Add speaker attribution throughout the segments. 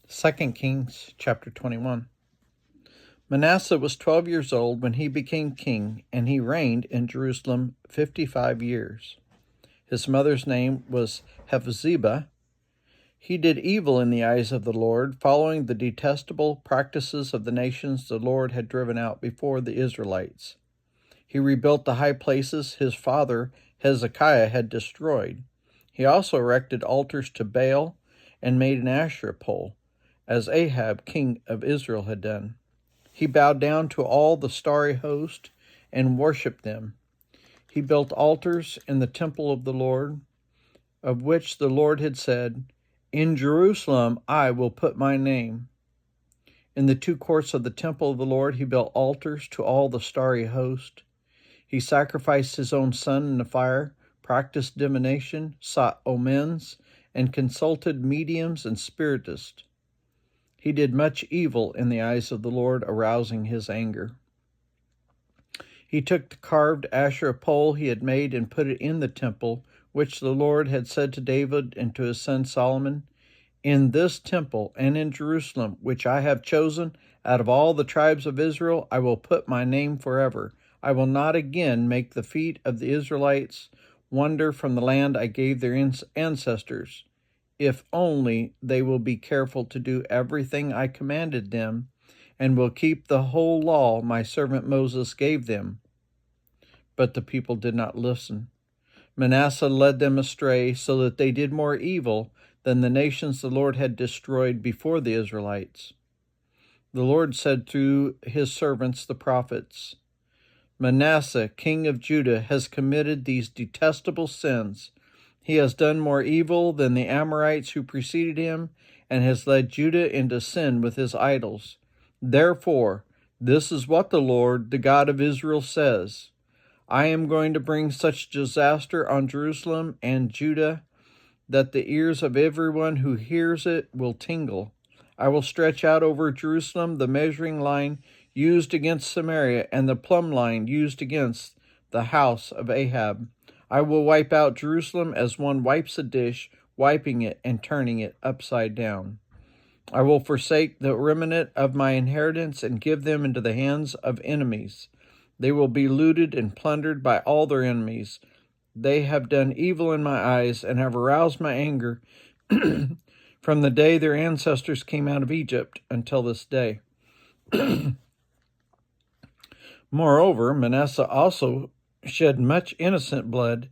Speaker 1: 2 Kings chapter 21. Manasseh was 12 years old when he became king, and he reigned in Jerusalem 55 years. His mother's name was Hephzibah. He did evil in the eyes of the Lord, following the detestable practices of the nations the Lord had driven out before the Israelites. He rebuilt the high places his father Hezekiah had destroyed. He also erected altars to Baal and made an Asherah pole, as Ahab, king of Israel, had done. He bowed down to all the starry host and worshipped them. He built altars in the temple of the Lord, of which the Lord had said, "In Jerusalem I will put my name." In the two courts of the temple of the Lord he built altars to all the starry host. He sacrificed his own son in the fire, practiced divination, sought omens, and consulted mediums and spiritists. He did much evil in the eyes of the Lord, arousing his anger. He took the carved Asherah pole he had made and put it in the temple, which the Lord had said to David and to his son Solomon, "In this temple and in Jerusalem, which I have chosen out of all the tribes of Israel, I will put my name forever. I will not again make the feet of the Israelites wander from the land I gave their ancestors, if only they will be careful to do everything I commanded them, and will keep the whole law my servant Moses gave them." But the people did not listen. Manasseh led them astray, so that they did more evil than the nations the Lord had destroyed before the Israelites. The Lord said through his servants the prophets, "Manasseh, king of Judah, has committed these detestable sins. He has done more evil than the Amorites who preceded him, and has led Judah into sin with his idols. Therefore, this is what the Lord, the God of Israel, says: I am going to bring such disaster on Jerusalem and Judah that the ears of everyone who hears it will tingle. I will stretch out over Jerusalem the measuring line used against Samaria and the plumb line used against the house of Ahab. I will wipe out Jerusalem as one wipes a dish, wiping it and turning it upside down. I will forsake the remnant of my inheritance and give them into the hands of enemies. They will be looted and plundered by all their enemies. They have done evil in my eyes and have aroused my anger from the day their ancestors came out of Egypt until this day. Moreover, Manasseh also shed much innocent blood,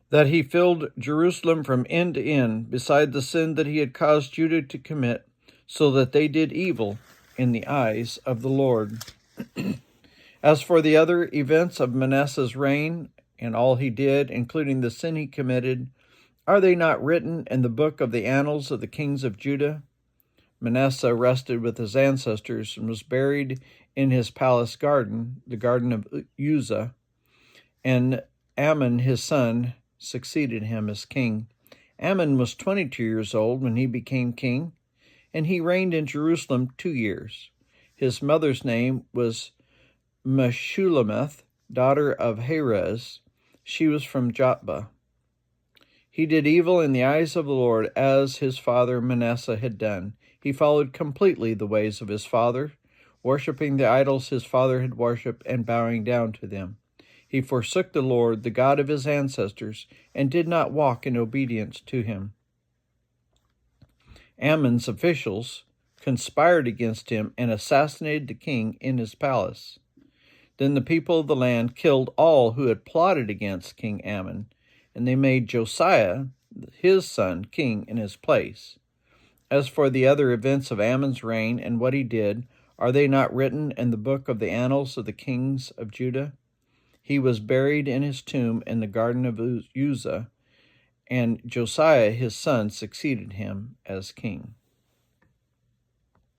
Speaker 1: that he filled Jerusalem from end to end, beside the sin that he had caused Judah to commit, so that they did evil in the eyes of the Lord. As for the other events of Manasseh's reign and all he did, including the sin he committed, are they not written in the book of the annals of the kings of Judah? Manasseh rested with his ancestors and was buried in his palace garden, the garden of Uzzah, and Amon his son succeeded him as king. Amon was 22 years old when he became king, and he reigned in Jerusalem 2 years. His mother's name was Meshullemeth, daughter of Harez. She was from Jotbah. He did evil in the eyes of the Lord, as his father Manasseh had done. He followed completely the ways of his father, worshipping the idols his father had worshipped and bowing down to them. He forsook the Lord, the God of his ancestors, and did not walk in obedience to him. Amon's officials conspired against him and assassinated the king in his palace. Then the people of the land killed all who had plotted against King Amon, and they made Josiah, his son, king in his place. As for the other events of Amon's reign and what he did, are they not written in the book of the annals of the kings of Judah? He was buried in his tomb in the garden of Uzzah, and Josiah his son succeeded him as king.